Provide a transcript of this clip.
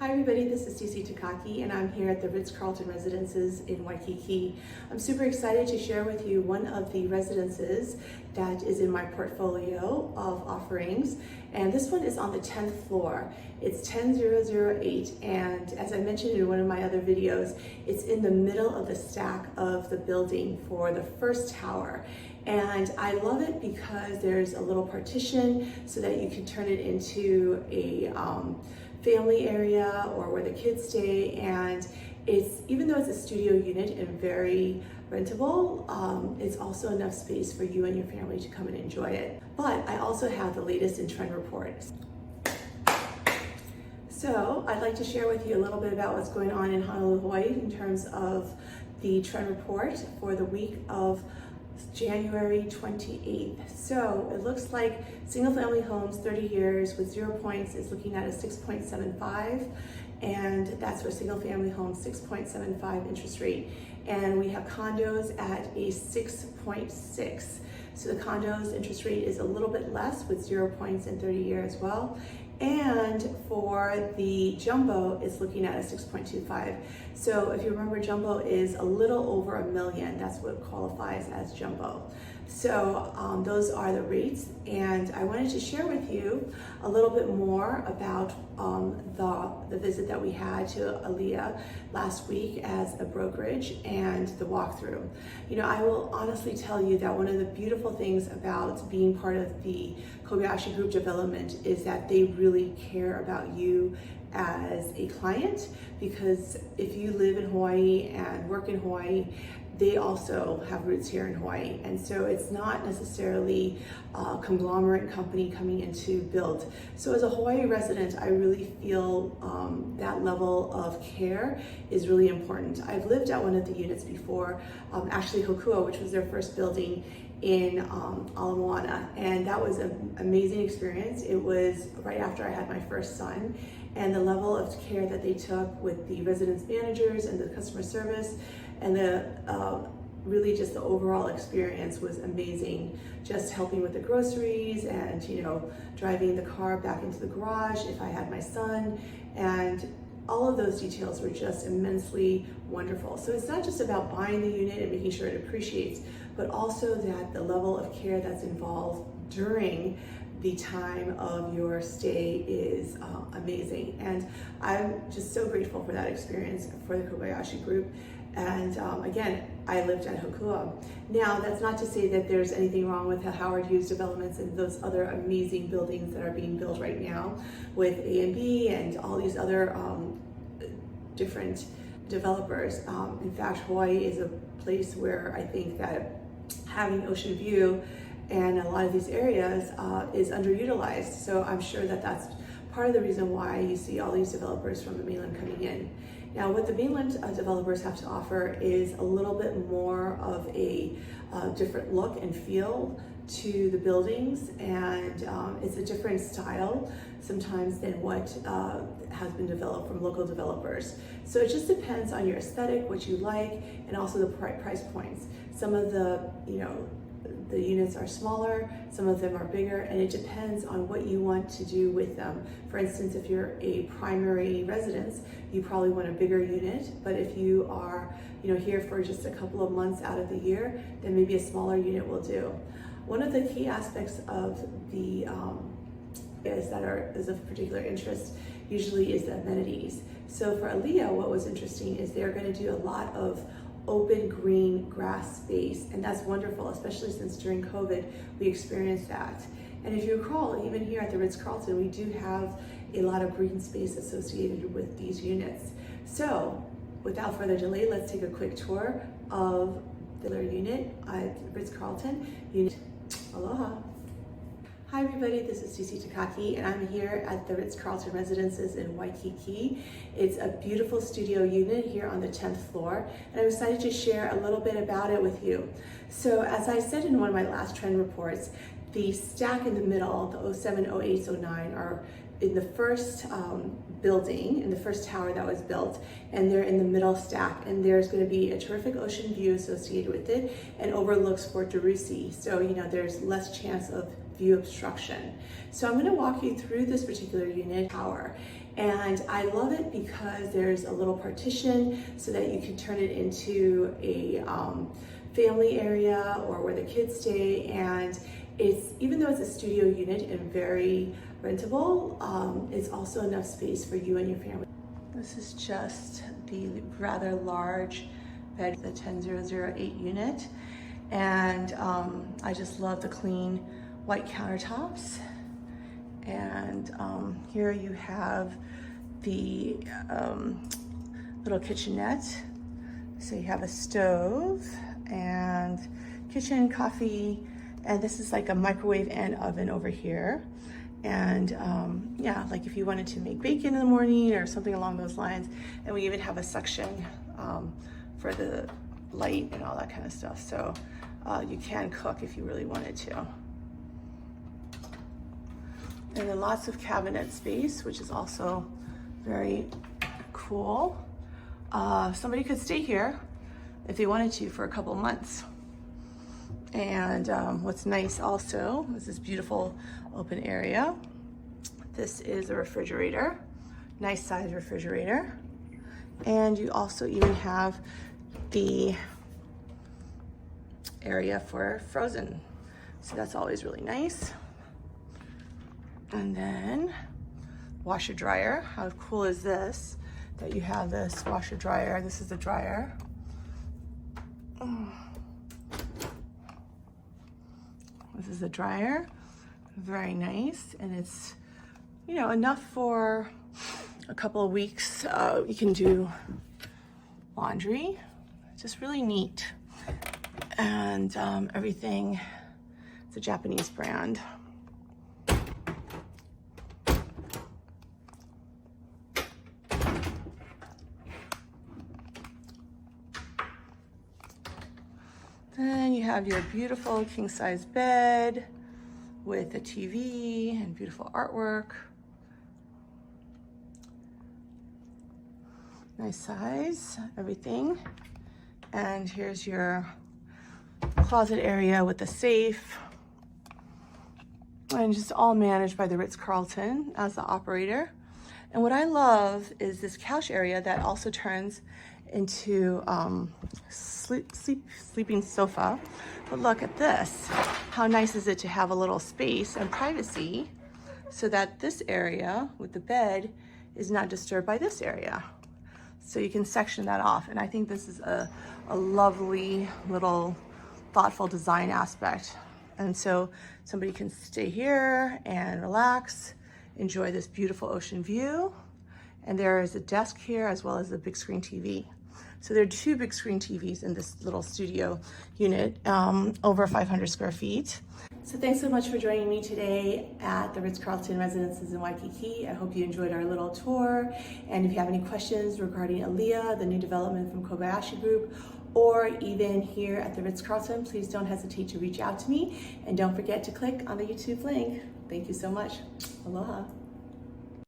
Hi everybody, this is Sisi and I'm here at the Ritz Carlton residences in Waikiki. I'm super excited to share with you one of the residences that is in my portfolio of offerings, and this one is on the 10th floor. It's 10008, and as I mentioned in one of my other videos, it's in the middle of the stack of the building for the first tower. And I love it because there's a little partition so that you can turn it into a family area or where the kids stay, and even though it's a studio unit and very rentable, it's also enough space for you and your family to come and enjoy it. But I also have the latest in trend reports. So I'd like to share with you a little bit about what's going on in Honolulu, Hawaii in terms of the trend report for the week of January 28th. So it looks like single family homes 30 years with 0 points is looking at a 6.75, and that's for single family homes, 6.75 interest rate. And we have condos at a 6.6. So the condos interest rate is a little bit less with 0 points in 30 years as well. And for the jumbo, it's looking at a 6.25. So if you remember, jumbo is a little over $1 million. That's what qualifies as jumbo. So those are the rates. And I wanted to share with you a little bit more about the visit that we had to Aliyah last week as a brokerage and the walkthrough. You know, I will honestly tell you that one of the beautiful things about being part of the Kobayashi Group Development is that they really care about you as a client, because if you live in Hawaii and work in Hawaii, they also have roots here in Hawaii. And so it's not necessarily a conglomerate company coming in to build. So as a Hawaii resident, I really feel that level of care is really important. I've lived at one of the units before, actually Hokua, which was their first building in Ala Moana, and that was an amazing experience. It was right after I had my first son, and the level of care that they took with the residence managers and the customer service and the really just the overall experience was amazing. Just helping with the groceries and, you know, driving the car back into the garage if I had my son, and all of those details were just immensely wonderful. So it's not just about buying the unit and making sure it appreciates, but also that the level of care that's involved during the time of your stay is amazing. And I'm just so grateful for that experience for the Kobayashi Group. And again, I lived at Hokua. Now, that's not to say that there's anything wrong with the Howard Hughes developments and those other amazing buildings that are being built right now with A&B and all these other different developers. In fact, Hawaii is a place where I think that having ocean view and a lot of these areas is underutilized. So I'm sure that that's part of the reason why you see all these developers from the mainland coming in. Now, what the mainland developers have to offer is a little bit more of a different look and feel to the buildings, and it's a different style sometimes than what has been developed from local developers. So it just depends on your aesthetic, what you like, and also the price points. Some of the, the units are smaller, some of them are bigger, and it depends on what you want to do with them. For instance, if you're a primary residence, you probably want a bigger unit, but if you are here for just a couple of months out of the year, then maybe a smaller unit will do. One of the key aspects of the is of particular interest usually is the amenities. So for Aliyah, what was interesting is they're going to do a lot of open green grass space, and that's wonderful, especially since during COVID we experienced that. And if you recall, even here at the Ritz Carlton, we do have a lot of green space associated with these units. So without further delay, let's take a quick tour of the unit at Ritz Carlton unit. Aloha. Hi everybody, this is Sisi and I'm here at the Ritz Carlton Residences in Waikiki. It's a beautiful studio unit here on the 10th floor, and I'm excited to share a little bit about it with you. So as I said in one of my last trend reports, the stack in the middle, the 07, 08, 09 are in the first building, in the first tower that was built, and they're in the middle stack, and there's going to be a terrific ocean view associated with it and overlooks Fort DeRussy. So, you know, there's less chance of view obstruction. So I'm going to walk you through this particular unit tower. And I love it because there's a little partition so that you can turn it into a family area or where the kids stay. And it's, even though it's a studio unit and very rentable, it's also enough space for you and your family. This is just the rather large bed, the 10008 unit. And I just love the clean white countertops. And here you have the little kitchenette. So you have a stove and kitchen, coffee, and this is like a microwave and oven over here. And yeah, like if you wanted to make bacon in the morning or something along those lines. And we even have a section for the light and all that kind of stuff. So you can cook if you really wanted to. And then lots of cabinet space, which is also very cool. Somebody could stay here if they wanted to for a couple months. And what's nice also is this beautiful open area. This is a refrigerator, nice size refrigerator. And you also even have the area for frozen. So that's always really nice. And then washer dryer. How cool is this? That you have this washer dryer. This is the dryer. This is the dryer. Very nice. And it's, you know, enough for a couple of weeks. You can do laundry. Just really neat. And everything, it's a Japanese brand. Then you have your beautiful king-size bed with a TV and beautiful artwork. Nice size, everything. And here's your closet area with the safe. And just all managed by the Ritz Carlton as the operator. And what I love is this couch area that also turns into sleeping sofa. But look at this. How nice is it to have a little space and privacy so that this area with the bed is not disturbed by this area. So you can section that off. And I think this is a lovely little thoughtful design aspect. And so somebody can stay here and relax, enjoy this beautiful ocean view. And there is a desk here as well as a big screen TV. So there are 2 big screen TVs in this little studio unit, over 500 square feet. So thanks so much for joining me today at the Ritz Carlton Residences in Waikiki. I hope you enjoyed our little tour. And if you have any questions regarding Aaliyah, the new development from Kobayashi Group, or even here at the Ritz Carlton, please don't hesitate to reach out to me. And don't forget to click on the YouTube link. Thank you so much. Aloha.